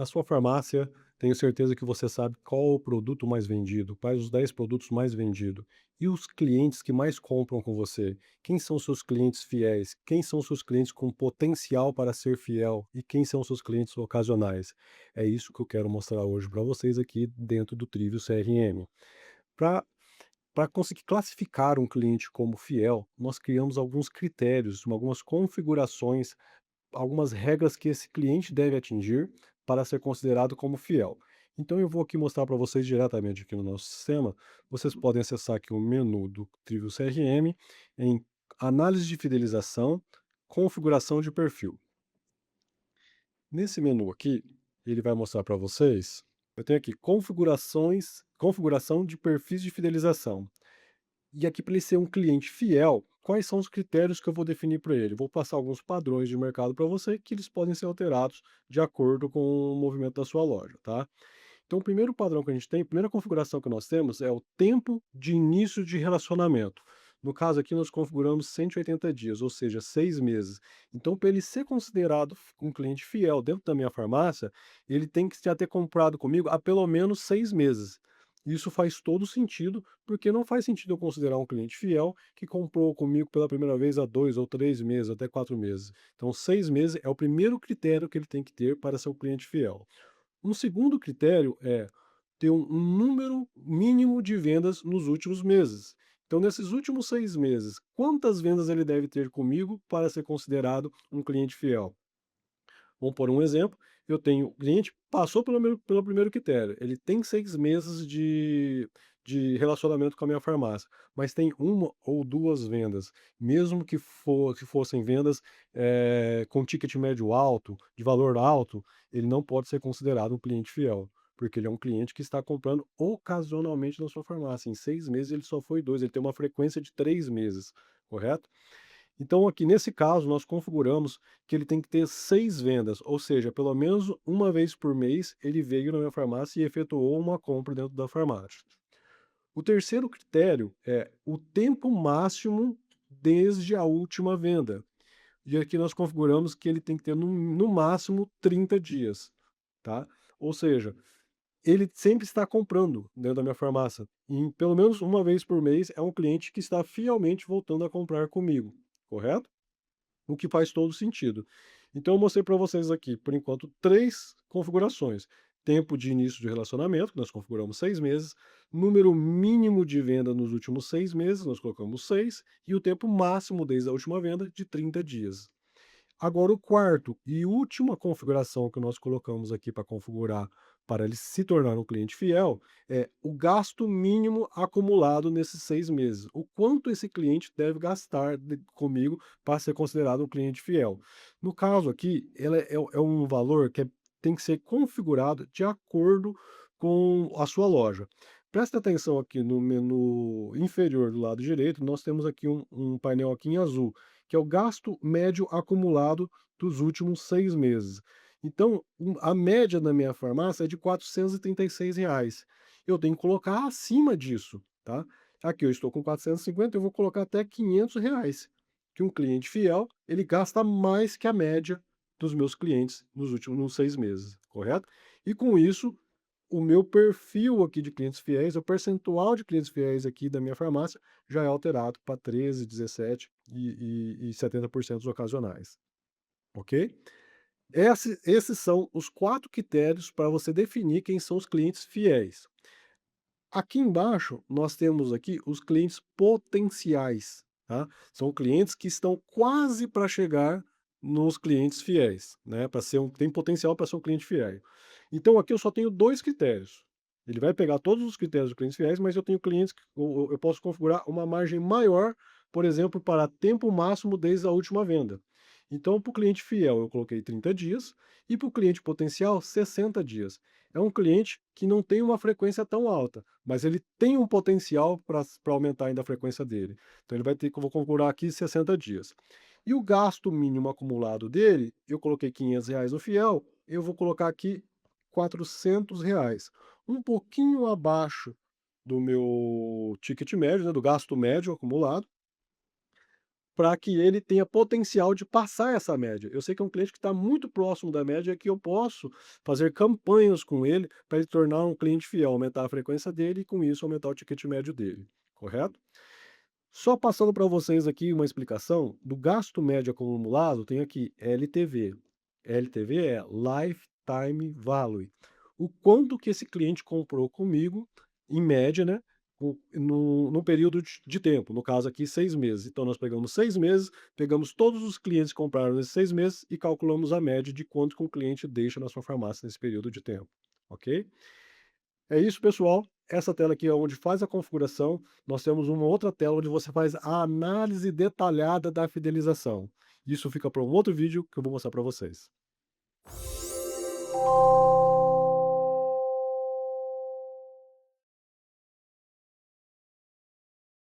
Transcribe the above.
Na sua farmácia, tenho certeza que você sabe qual o produto mais vendido, quais os 10 produtos mais vendidos. E os clientes que mais compram com você? Quem são os seus clientes fiéis? Quem são os seus clientes com potencial para ser fiel? E quem são os seus clientes ocasionais? É isso que eu quero mostrar hoje para vocês aqui dentro do Trivio CRM. Para conseguir classificar um cliente como fiel, nós criamos alguns critérios, algumas configurações, algumas regras que esse cliente deve atingir para ser considerado como fiel. Então eu vou aqui mostrar para vocês diretamente aqui no nosso sistema. Vocês podem acessar aqui o menu do Trivio CRM em análise de fidelização, configuração de perfil. Nesse menu aqui, ele vai mostrar para vocês, eu tenho aqui configuração de perfis de fidelização. E aqui, para ele ser um cliente fiel, quais são os critérios que eu vou definir para ele? Vou passar alguns padrões de mercado para você, que eles podem ser alterados de acordo com o movimento da sua loja, tá? Então, o primeiro padrão que a gente tem, a primeira configuração que nós temos é o tempo de início de relacionamento. No caso aqui, nós configuramos 180 dias, ou seja, 6 meses. Então, para ele ser considerado um cliente fiel dentro da minha farmácia, ele tem que já ter comprado comigo há pelo menos 6 meses. Isso faz todo sentido, porque não faz sentido eu considerar um cliente fiel que comprou comigo pela primeira vez há 2 ou 3 meses, até 4 meses. Então, 6 meses é o primeiro critério que ele tem que ter para ser um cliente fiel. Um segundo critério é ter um número mínimo de vendas nos últimos meses. Então, nesses últimos 6 meses, quantas vendas ele deve ter comigo para ser considerado um cliente fiel? Vamos por um exemplo, eu tenho o cliente passou pelo primeiro critério, ele tem 6 meses de relacionamento com a minha farmácia, mas tem uma ou duas vendas, mesmo que fossem vendas com ticket médio alto, de valor alto, ele não pode ser considerado um cliente fiel, porque ele é um cliente que está comprando ocasionalmente na sua farmácia. Em 6 meses ele só foi dois, ele tem uma frequência de 3 meses, correto? Então, aqui nesse caso, nós configuramos que ele tem que ter 6 vendas, ou seja, pelo menos uma vez por mês ele veio na minha farmácia e efetuou uma compra dentro da farmácia. O terceiro critério é o tempo máximo desde a última venda. E aqui nós configuramos que ele tem que ter no máximo 30 dias, tá? Ou seja, ele sempre está comprando dentro da minha farmácia. E pelo menos uma vez por mês é um cliente que está fielmente voltando a comprar comigo, correto? O que faz todo sentido. Então eu mostrei para vocês aqui, por enquanto, 3 configurações. Tempo de início de relacionamento, que nós configuramos 6 meses, número mínimo de venda nos últimos 6 meses, nós colocamos 6, e o tempo máximo desde a última venda de 30 dias. Agora o quarto e última configuração que nós colocamos aqui para configurar para ele se tornar um cliente fiel, é o gasto mínimo acumulado nesses 6 meses. O quanto esse cliente deve gastar comigo para ser considerado um cliente fiel. No caso aqui, ela é um valor que tem que ser configurado de acordo com a sua loja. Presta atenção aqui no menu inferior do lado direito, nós temos aqui um painel aqui em azul, que é o gasto médio acumulado dos últimos 6 meses. Então, a média da minha farmácia é de R$ 436. Eu tenho que colocar acima disso, tá? Aqui eu estou com 450, eu vou colocar até R$ 500, que um cliente fiel, ele gasta mais que a média dos meus clientes nos 6 meses, correto? E com isso, o meu perfil aqui de clientes fiéis, o percentual de clientes fiéis aqui da minha farmácia já é alterado para 13, 17 e 70% dos ocasionais, ok? Esses são os 4 critérios para você definir quem são os clientes fiéis. Aqui embaixo, nós temos aqui os clientes potenciais, tá? São clientes que estão quase para chegar nos clientes fiéis, né? Para ser tem potencial para ser um cliente fiel. Então aqui eu só tenho 2 critérios. Ele vai pegar todos os critérios dos clientes fiéis, mas eu tenho clientes que eu posso configurar uma margem maior, por exemplo, para tempo máximo desde a última venda. Então, para o cliente fiel, eu coloquei 30 dias e para o cliente potencial, 60 dias. É um cliente que não tem uma frequência tão alta, mas ele tem um potencial para aumentar ainda a frequência dele. Então ele vai ter que eu vou configurar aqui 60 dias. E o gasto mínimo acumulado dele, eu coloquei R$ 500 no fiel, eu vou colocar aqui R$ 400, um pouquinho abaixo do meu ticket médio, né, do gasto médio acumulado, para que ele tenha potencial de passar essa média. Eu sei que é um cliente que está muito próximo da média, que eu posso fazer campanhas com ele para ele tornar um cliente fiel, aumentar a frequência dele e com isso aumentar o ticket médio dele, correto? Só passando para vocês aqui uma explicação do gasto médio acumulado, tem aqui LTV. LTV é Lifetime Value. O quanto que esse cliente comprou comigo, em média, né? No período de tempo, no caso aqui 6 meses. Então nós pegamos 6 meses, pegamos todos os clientes que compraram nesses 6 meses e calculamos a média de quanto que um cliente deixa na sua farmácia nesse período de tempo, ok? É isso, pessoal. Essa tela aqui é onde faz a configuração. Nós temos uma outra tela onde você faz a análise detalhada da fidelização. Isso fica para um outro vídeo que eu vou mostrar para vocês.